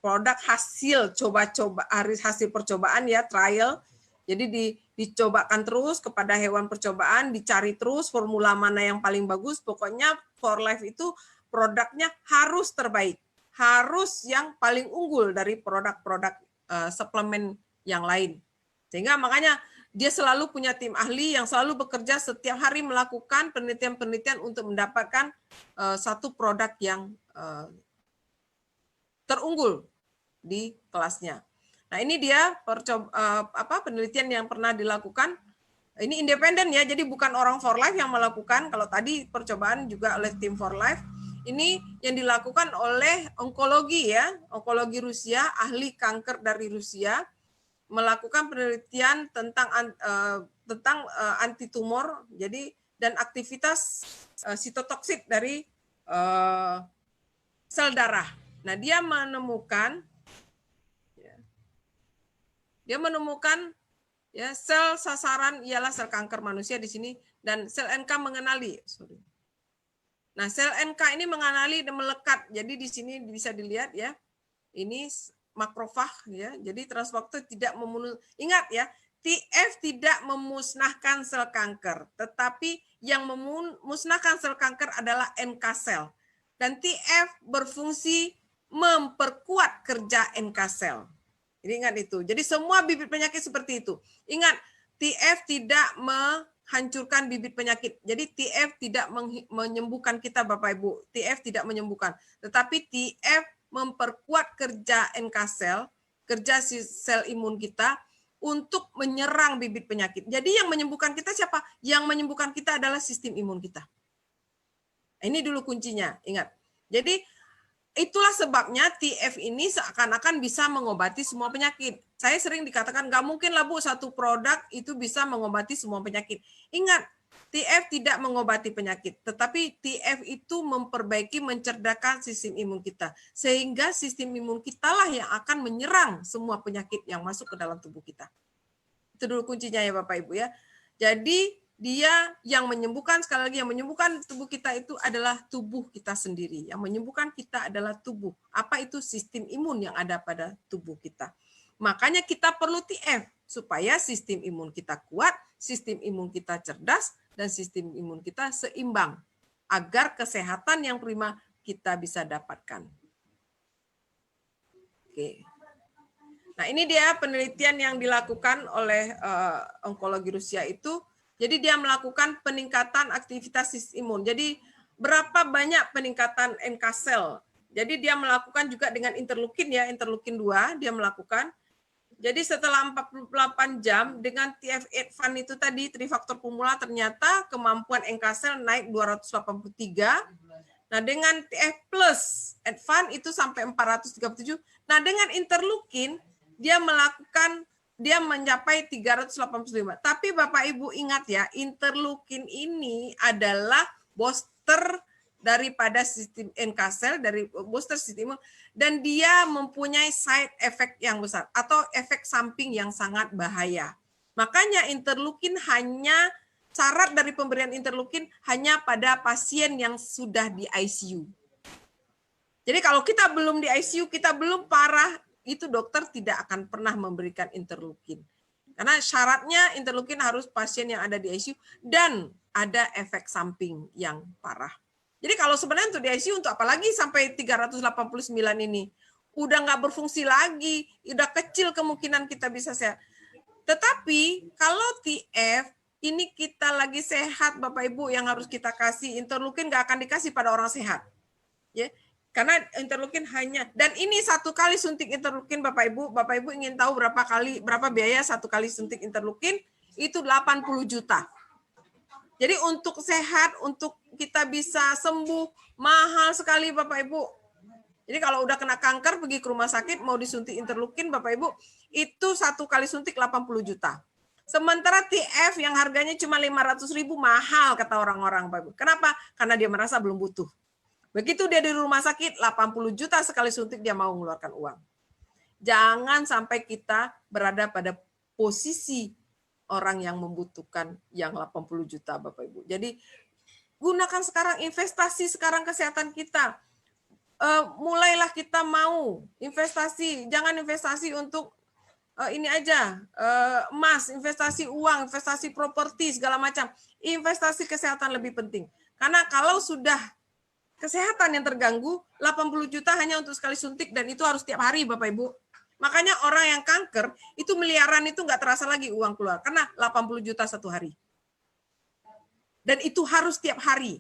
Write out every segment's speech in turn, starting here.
produk hasil coba-coba, hasil percobaan ya, trial. Jadi dicobakan terus kepada hewan percobaan, dicari terus formula mana yang paling bagus. Pokoknya For Life itu produknya harus terbaik, harus yang paling unggul dari produk-produk suplemen yang lain. Sehingga makanya dia selalu punya tim ahli yang selalu bekerja setiap hari melakukan penelitian-penelitian untuk mendapatkan satu produk yang terunggul di kelasnya. Nah, ini dia penelitian yang pernah dilakukan. Ini independen ya, jadi bukan orang For Life yang melakukan. Kalau tadi percobaan juga oleh tim For Life. Ini yang dilakukan oleh onkologi ya, onkologi Rusia, ahli kanker dari Rusia, melakukan penelitian tentang anti tumor, jadi dan aktivitas sitotoksik dari sel darah. Nah, dia menemukan ya sel sasaran ialah sel kanker manusia di sini, dan sel NK mengenali. Nah, sel NK ini mengenali dan melekat. Jadi di sini bisa dilihat ya. Ini makrofag ya. Jadi transfaktor tidak ingat ya, TF tidak memusnahkan sel kanker, tetapi yang memusnahkan sel kanker adalah NK sel. Dan TF berfungsi memperkuat kerja NK sel. Jadi ingat itu. Jadi semua bibit penyakit seperti itu. Ingat, TF tidak menghancurkan bibit penyakit. Jadi TF tidak menyembuhkan kita Bapak Ibu. TF tidak menyembuhkan. Tetapi TF memperkuat kerja NK sel, kerja sel imun kita untuk menyerang bibit penyakit. Jadi yang menyembuhkan kita siapa? Yang menyembuhkan kita adalah sistem imun kita. Ini dulu kuncinya, ingat. Jadi itulah sebabnya TF ini seakan-akan bisa mengobati semua penyakit. Saya sering dikatakan, nggak mungkin lah Bu, satu produk itu bisa mengobati semua penyakit. Ingat, TF tidak mengobati penyakit, tetapi TF itu memperbaiki, mencerdaskan sistem imun kita. Sehingga sistem imun kita lah yang akan menyerang semua penyakit yang masuk ke dalam tubuh kita. Itu dulu kuncinya ya Bapak Ibu ya. Jadi dia yang menyembuhkan, sekali lagi yang menyembuhkan tubuh kita itu adalah tubuh kita sendiri. Yang menyembuhkan kita adalah tubuh. Apa itu? Sistem imun yang ada pada tubuh kita. Makanya kita perlu TF supaya sistem imun kita kuat, sistem imun kita cerdas, dan sistem imun kita seimbang agar kesehatan yang prima kita bisa dapatkan. Oke. Nah, ini dia penelitian yang dilakukan oleh onkologi Rusia itu. Jadi dia melakukan peningkatan aktivitas sistem imun. Jadi berapa banyak peningkatan NK sel. Jadi dia melakukan juga dengan interleukin ya, interleukin 2 dia melakukan. Jadi setelah 48 jam dengan TF Advan itu tadi, trifaktor pemula, ternyata kemampuan NK sel naik 283. Nah dengan TF plus Advan itu sampai 437. Nah dengan interleukin dia mencapai 385. Tapi Bapak Ibu ingat ya, interleukin ini adalah booster daripada sistem NK sel, dari booster sistem, dan dia mempunyai side effect yang besar atau efek samping yang sangat bahaya. Makanya interleukin syarat dari pemberian interleukin hanya pada pasien yang sudah di ICU. Jadi kalau kita belum di ICU, kita belum parah, itu dokter tidak akan pernah memberikan interleukin. Karena syaratnya interleukin harus pasien yang ada di ICU dan ada efek samping yang parah. Jadi kalau sebenarnya untuk di ICU, untuk apalagi sampai 389 ini, udah nggak berfungsi lagi, udah kecil kemungkinan kita bisa sehat. Tetapi kalau TF, ini kita lagi sehat Bapak Ibu, yang harus kita kasih interleukin nggak akan dikasih pada orang sehat. Ya. Karena interleukin dan ini satu kali suntik interleukin Bapak Ibu ingin tahu berapa biaya satu kali suntik interleukin? Itu 80 juta. Jadi untuk sehat, untuk kita bisa sembuh, mahal sekali Bapak Ibu. Jadi kalau udah kena kanker, pergi ke rumah sakit, mau disuntik interleukin Bapak Ibu, itu satu kali suntik 80 juta. Sementara TF yang harganya cuma 500.000 mahal kata orang-orang Bapak Ibu. Kenapa? Karena dia merasa belum butuh. Begitu dia di rumah sakit, 80 juta sekali suntik dia mau mengeluarkan uang. Jangan sampai kita berada pada posisi orang yang membutuhkan yang 80 juta Bapak Ibu. Jadi gunakan sekarang, investasi sekarang kesehatan kita. mulailah kita mau investasi, jangan investasi untuk ini aja, emas, investasi uang, investasi properti, segala macam. Investasi kesehatan lebih penting. Karena kalau sudah kesehatan yang terganggu, 80 juta hanya untuk sekali suntik, dan itu harus tiap hari, Bapak Ibu. Makanya orang yang kanker, itu miliaran itu nggak terasa lagi uang keluar, karena 80 juta satu hari. Dan itu harus tiap hari.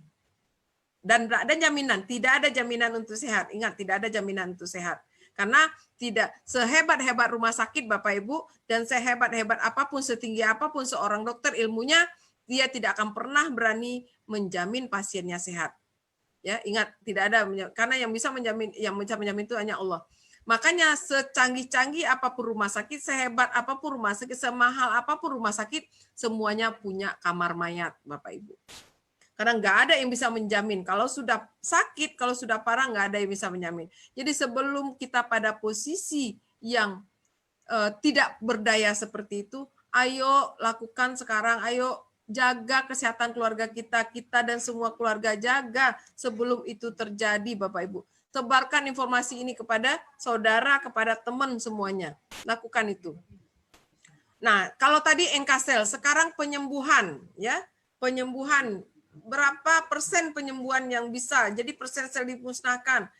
Dan tidak ada jaminan, tidak ada jaminan untuk sehat. Ingat, tidak ada jaminan untuk sehat. Karena tidak sehebat-hebat rumah sakit Bapak Ibu, dan sehebat-hebat apapun, setinggi apapun seorang dokter ilmunya, dia tidak akan pernah berani menjamin pasiennya sehat. Ya, ingat, tidak ada, karena yang bisa menjamin itu hanya Allah. Makanya secanggih-canggih apapun rumah sakit, sehebat apapun rumah sakit, semahal apapun rumah sakit, semuanya punya kamar mayat Bapak Ibu. Karena nggak ada yang bisa menjamin. Kalau sudah sakit, kalau sudah parah, nggak ada yang bisa menjamin. Jadi sebelum kita pada posisi yang tidak berdaya seperti itu, ayo lakukan sekarang, ayo jaga kesehatan keluarga kita dan semua keluarga jaga sebelum itu terjadi, Bapak Ibu. Sebarkan informasi ini kepada saudara, kepada teman semuanya. Lakukan itu. Nah, kalau tadi NK-sel, sekarang penyembuhan, ya, penyembuhan. Berapa persen penyembuhan yang bisa, jadi persen sel dimusnahkan.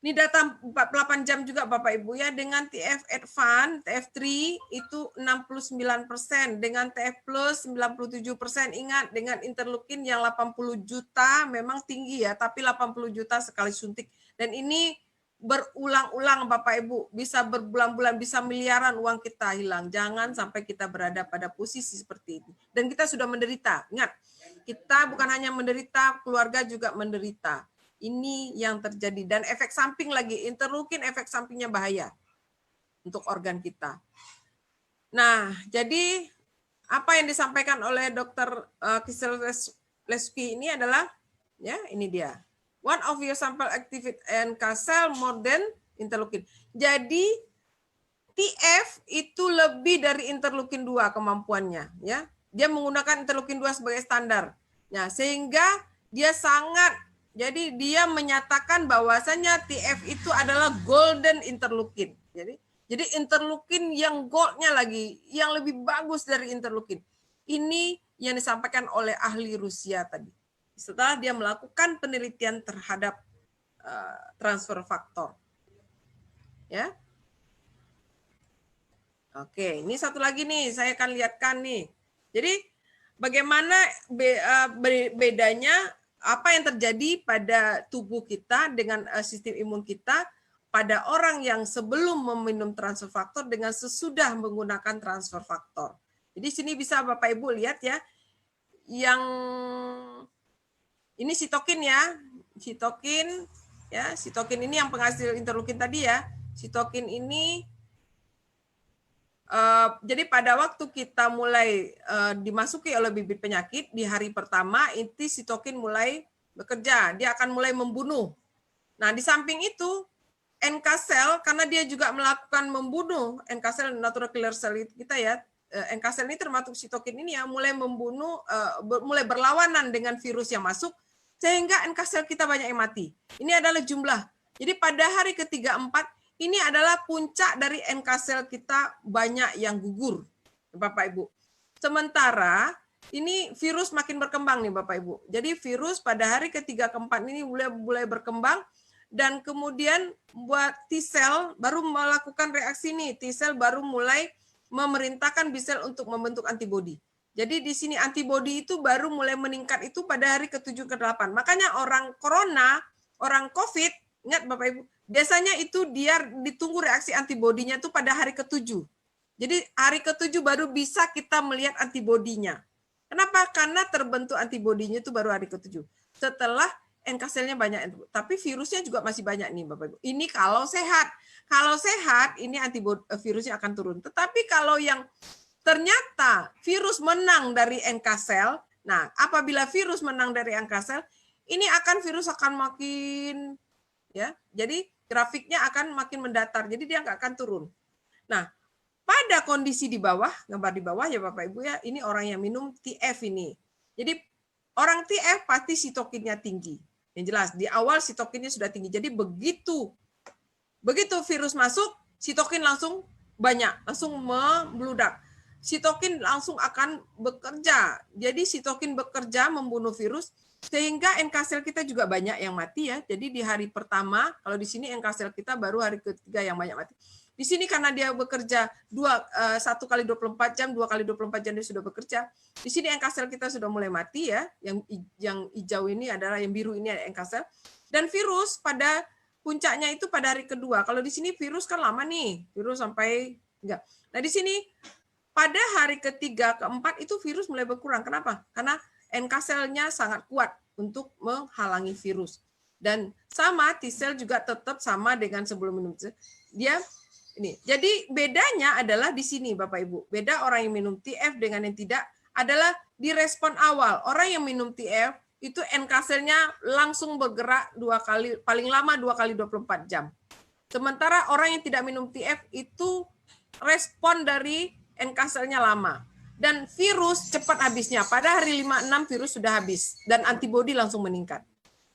Ini data 48 jam juga Bapak Ibu ya, dengan TF Advance, TF3 itu 69%, dengan TF Plus 97%. Ingat, dengan interleukin yang 80 juta memang tinggi ya, tapi 80 juta sekali suntik. Dan ini berulang-ulang Bapak Ibu, bisa berbulan-bulan, bisa miliaran uang kita hilang. Jangan sampai kita berada pada posisi seperti ini. Dan kita sudah menderita, ingat. Kita bukan hanya menderita, keluarga juga menderita. Ini yang terjadi. Dan efek samping lagi, interleukin efek sampingnya bahaya untuk organ kita. Nah, jadi apa yang disampaikan oleh Dr. Kisielewski ini adalah, ya ini dia. One of your sample activate NK cell more than interleukin. Jadi TF itu lebih dari interleukin 2 kemampuannya, ya. Dia menggunakan interleukin 2 sebagai standar. Nah, sehingga dia sangat, jadi dia menyatakan bahwasanya TF itu adalah golden interleukin. Jadi interleukin yang goldnya lagi, yang lebih bagus dari interleukin. Ini yang disampaikan oleh ahli Rusia tadi. Setelah dia melakukan penelitian terhadap transfer faktor. Ya. Oke, ini satu lagi nih, saya akan lihatkan nih. Jadi bagaimana bedanya apa yang terjadi pada tubuh kita dengan sistem imun kita pada orang yang sebelum meminum transfer faktor dengan sesudah menggunakan transfer faktor. Jadi sini bisa Bapak Ibu lihat ya, yang ini sitokin ya, sitokin ini yang penghasil interleukin tadi ya, sitokin ini. Jadi pada waktu kita mulai dimasuki oleh bibit penyakit, di hari pertama inti sitokin mulai bekerja, dia akan mulai membunuh. Nah, di samping itu NK cell, karena dia juga melakukan membunuh, NK cell natural killer cell kita ya, NK cell ini termasuk sitokin ini ya, mulai membunuh, mulai berlawanan dengan virus yang masuk, sehingga NK cell kita banyak yang mati. Ini adalah jumlah. Jadi pada hari ke-3-4, ini adalah puncak dari NK sel kita banyak yang gugur, Bapak Ibu. Sementara ini virus makin berkembang nih Bapak Ibu. Jadi virus pada hari ke-3-4 ini mulai berkembang, dan kemudian buat T-cell baru melakukan reaksi nih. T-cell baru mulai memerintahkan B-cell untuk membentuk antibodi. Jadi di sini antibodi itu baru mulai meningkat itu pada hari ke-7 ke-8. Makanya orang corona, orang COVID, ingat Bapak Ibu, biasanya itu dia ditunggu reaksi antibodinya itu pada hari ke-7. Jadi hari ke-7 baru bisa kita melihat antibodinya. Kenapa? Karena terbentuk antibodinya itu baru hari ke-7. Setelah NK selnya banyak, tapi virusnya juga masih banyak nih Bapak Ibu. Ini kalau sehat. Kalau sehat ini antibodi virusnya akan turun. Tetapi kalau yang ternyata virus menang dari NK sel, nah apabila virus menang dari NK sel, ini virus akan makin, ya, jadi grafiknya akan makin mendatar, jadi dia nggak akan turun. Nah, pada kondisi di bawah, gambar di bawah ya Bapak Ibu ya, ini orang yang minum TF ini. Jadi orang TF pasti sitokinnya tinggi, Yang jelas di awal sitokinnya sudah tinggi. Jadi begitu virus masuk, sitokin langsung banyak, langsung membludak. Sitokin langsung akan bekerja. Jadi sitokin bekerja membunuh virus sehingga NK sel kita juga banyak yang mati ya. Jadi di hari pertama, kalau di sini NK sel kita baru hari ketiga yang banyak mati. Di sini karena dia bekerja 1 kali 24 jam, 2 kali 24 jam dia sudah bekerja. Di sini NK sel kita sudah mulai mati ya. Yang hijau ini adalah, yang biru ini ada NK sel. Dan virus pada puncaknya itu pada hari kedua. Kalau di sini virus kan lama nih, virus sampai enggak. Nah di sini pada hari ketiga, keempat itu virus mulai berkurang. Kenapa? Karena NK selnya sangat kuat untuk menghalangi virus. Dan sama T-sel juga tetap sama dengan sebelum minum. Dia ini. Jadi bedanya adalah di sini Bapak Ibu. Beda orang yang minum TF dengan yang tidak adalah di respon awal. Orang yang minum TF itu NK selnya langsung bergerak 2 kali, paling lama 2 kali 24 jam. Sementara orang yang tidak minum TF itu respon dari NK selnya lama. Dan virus cepat habisnya. Pada hari 5-6 virus sudah habis. Dan antibodi langsung meningkat.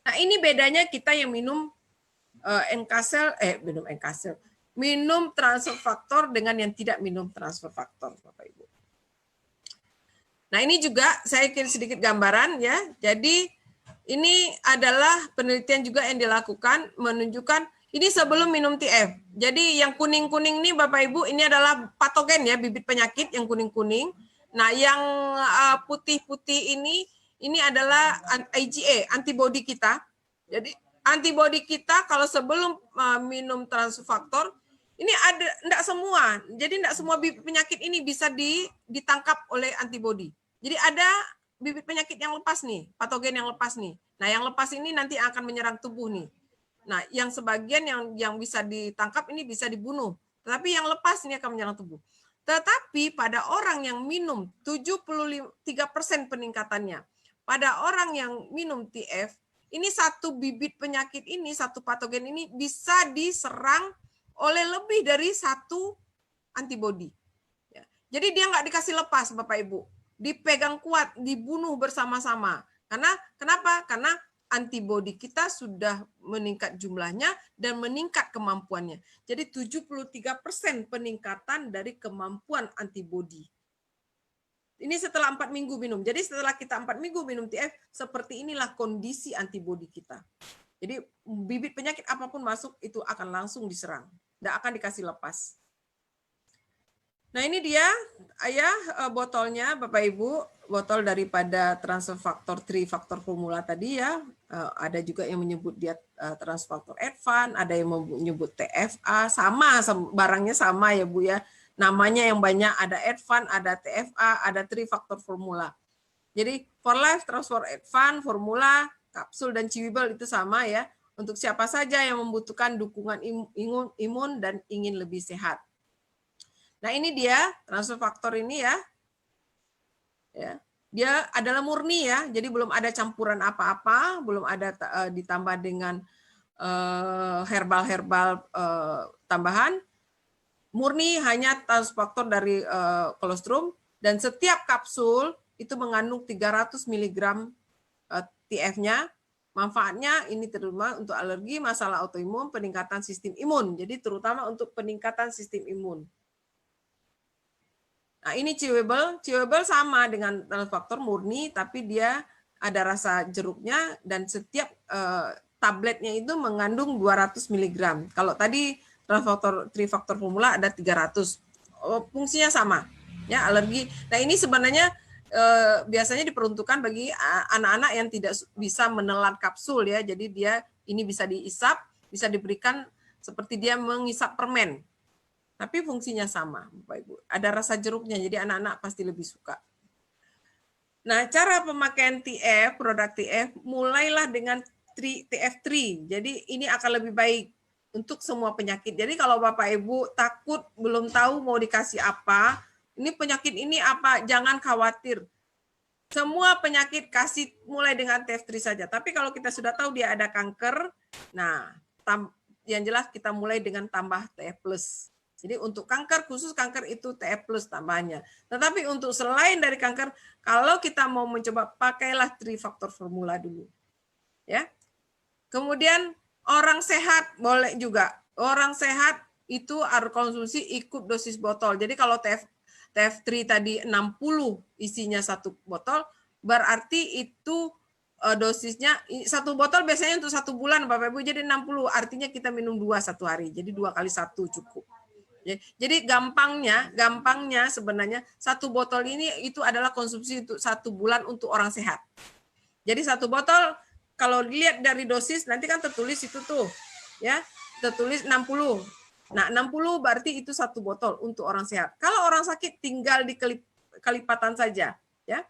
Nah ini bedanya kita yang minum minum transfer faktor dengan yang tidak minum transfer faktor, Bapak Ibu. Nah ini juga saya kirim sedikit gambaran ya. Jadi ini adalah penelitian juga yang dilakukan menunjukkan ini sebelum minum TF. Jadi yang kuning-kuning nih Bapak Ibu ini adalah patogen ya, bibit penyakit yang kuning-kuning. Nah yang putih-putih ini adalah IgA, antibodi kita. Jadi antibodi kita kalau sebelum minum transfer faktor ini ada enggak semua. Jadi enggak semua bibit penyakit ini bisa ditangkap oleh antibodi. Jadi ada bibit penyakit yang lepas nih, patogen yang lepas nih. Nah, yang lepas ini nanti akan menyerang tubuh nih. Nah, yang sebagian yang bisa ditangkap ini bisa dibunuh. Tetapi yang lepas ini akan menyerang tubuh. Tetapi pada orang yang minum 73% peningkatannya. Pada orang yang minum TF, ini satu bibit penyakit ini, satu patogen ini bisa diserang oleh lebih dari satu antibodi. Jadi dia nggak dikasih lepas, Bapak Ibu. Dipegang kuat, dibunuh bersama-sama. Kenapa? Karena antibodi kita sudah meningkat jumlahnya dan meningkat kemampuannya. Jadi 73% peningkatan dari kemampuan antibodi. Ini setelah 4 minggu minum. Jadi setelah kita 4 minggu minum TF, seperti inilah kondisi antibodi kita. Jadi bibit penyakit apapun masuk, itu akan langsung diserang. Tidak akan dikasih lepas. Nah ini dia botolnya Bapak Ibu, botol daripada transfer faktor 3 faktor formula tadi ya. Ada juga yang menyebut dia transfer faktor advance, ada yang menyebut TFA, sama barangnya sama ya Bu ya. Namanya yang banyak, ada advance, ada TFA, ada 3 faktor formula. Jadi for life transfer advance, formula, kapsul dan chewable itu sama ya. Untuk siapa saja yang membutuhkan dukungan imun dan ingin lebih sehat. Nah ini dia transfer faktor ini ya. Dia adalah murni ya, jadi belum ada campuran apa-apa, belum ada ditambah dengan herbal tambahan. Murni hanya transfer faktor dari kolostrum dan setiap kapsul itu mengandung 300 mg TF-nya. Manfaatnya ini terutama untuk alergi, masalah autoimun, peningkatan sistem imun. Jadi terutama untuk peningkatan sistem imun. Nah, ini chewable. Chewable sama dengan transfer faktor murni, tapi dia ada rasa jeruknya dan setiap tabletnya itu mengandung 200 mg. Kalau tadi transfer faktor 3 faktor formula ada 300. Fungsinya sama. Ya, alergi. Nah, ini sebenarnya biasanya diperuntukkan bagi anak-anak yang tidak bisa menelan kapsul ya. Jadi dia ini bisa diisap, bisa diberikan seperti dia mengisap permen. Tapi fungsinya sama, Bapak Ibu. Ada rasa jeruknya, jadi anak-anak pasti lebih suka. Nah, cara pemakaian TF, produk TF, mulailah dengan TF3. Jadi ini akan lebih baik untuk semua penyakit. Jadi kalau Bapak Ibu takut belum tahu mau dikasih apa, ini penyakit ini apa, jangan khawatir. Semua penyakit kasih mulai dengan TF3 saja. Tapi kalau kita sudah tahu dia ada kanker, nah yang jelas kita mulai dengan tambah TF+. Jadi untuk kanker, khusus kanker itu TF+ tambahnya. Tetapi untuk selain dari kanker, kalau kita mau mencoba, pakailah 3 faktor formula dulu. Ya. Kemudian orang sehat boleh juga. Orang sehat itu harus konsumsi ikut dosis botol. Jadi kalau TF3 tadi 60 isinya 1 botol, berarti itu dosisnya 1 botol biasanya untuk 1 bulan Bapak Ibu, jadi 60, artinya kita minum 2 1 hari. Jadi 2 kali 1 cukup. Jadi gampangnya sebenarnya 1 botol ini itu adalah konsumsi untuk 1 bulan untuk orang sehat. Jadi 1 botol kalau dilihat dari dosis nanti kan tertulis itu tuh ya, tertulis 60. Nah, 60 berarti itu 1 botol untuk orang sehat. Kalau orang sakit tinggal di kelipatan saja ya.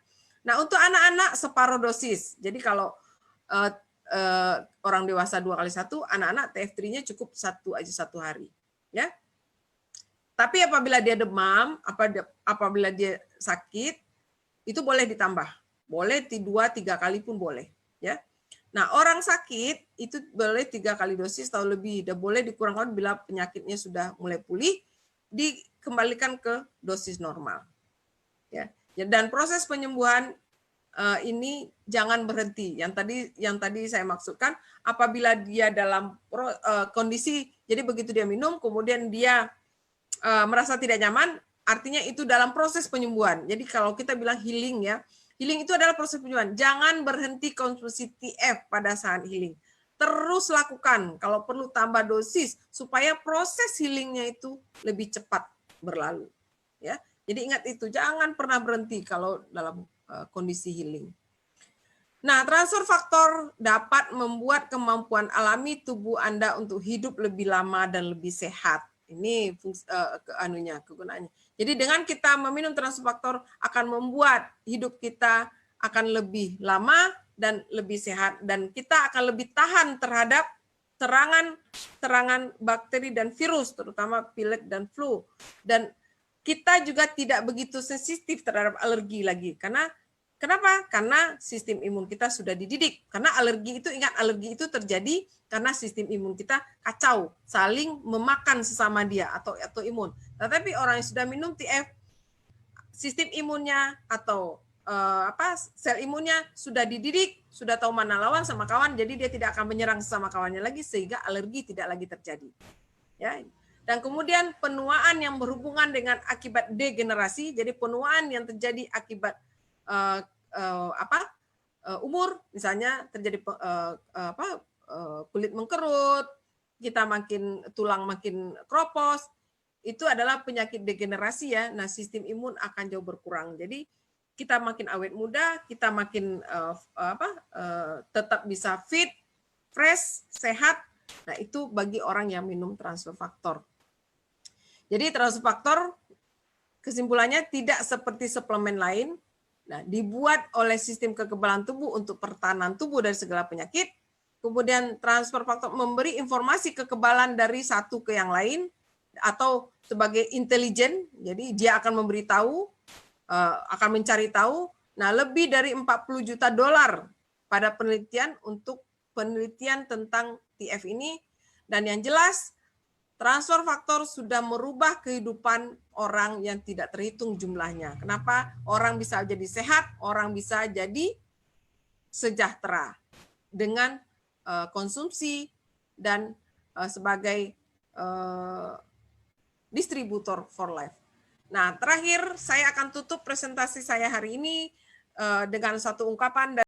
Nah, untuk anak-anak separuh dosis. Jadi kalau orang dewasa 2 kali 1, anak-anak TF3-nya cukup 1 aja 1 hari ya. Tapi apabila dia demam, apabila dia sakit, itu boleh ditambah. Boleh 2 3 kali pun boleh ya. Nah, orang sakit itu boleh 3 kali dosis atau lebih, dan boleh dikurangkan bila penyakitnya sudah mulai pulih, dikembalikan ke dosis normal. Ya. Dan proses penyembuhan ini jangan berhenti. Yang tadi saya maksudkan, apabila dia dalam kondisi, jadi begitu dia minum, kemudian dia merasa tidak nyaman, artinya itu dalam proses penyembuhan. Jadi kalau kita bilang healing ya, healing itu adalah proses penyembuhan. Jangan berhenti konsumsi TF pada saat healing. Terus lakukan, kalau perlu tambah dosis supaya proses healingnya itu lebih cepat berlalu. Ya, jadi ingat itu, jangan pernah berhenti kalau dalam kondisi healing. Nah, transfer faktor dapat membuat kemampuan alami tubuh Anda untuk hidup lebih lama dan lebih sehat. Ini kegunaannya. Jadi dengan kita meminum transfer faktor akan membuat hidup kita akan lebih lama dan lebih sehat, dan kita akan lebih tahan terhadap serangan bakteri dan virus, terutama pilek dan flu. Dan kita juga tidak begitu sensitif terhadap alergi lagi. Kenapa? Karena sistem imun kita sudah dididik. Karena alergi itu, ingat, alergi itu terjadi karena sistem imun kita kacau, saling memakan sesama dia atau imun. Tetapi orang yang sudah minum TF, sistem imunnya atau sel imunnya sudah dididik, sudah tahu mana lawan sama kawan, jadi dia tidak akan menyerang sesama kawannya lagi, sehingga alergi tidak lagi terjadi. Ya. Dan kemudian penuaan yang berhubungan dengan akibat degenerasi, jadi penuaan yang terjadi akibat umur, misalnya terjadi kulit mengkerut, kita tulang makin kropos, itu adalah penyakit degenerasi ya. Nah, sistem imun akan jauh berkurang. Jadi kita makin awet muda, kita makin tetap bisa fit, fresh, sehat. Nah, itu bagi orang yang minum transfer faktor. Jadi transfer faktor kesimpulannya tidak seperti suplemen lain. Nah, dibuat oleh sistem kekebalan tubuh untuk pertahanan tubuh dari segala penyakit. Kemudian transfer faktor memberi informasi kekebalan dari satu ke yang lain atau sebagai intelijen. Jadi dia akan memberitahu, akan mencari tahu. Nah, lebih dari 40 juta dolar pada penelitian untuk penelitian tentang TF ini. Dan yang jelas, transfer faktor sudah merubah kehidupan orang yang tidak terhitung jumlahnya. Kenapa? Orang bisa jadi sehat, orang bisa jadi sejahtera dengan konsumsi dan sebagai distributor for life. Nah, terakhir saya akan tutup presentasi saya hari ini dengan satu ungkapan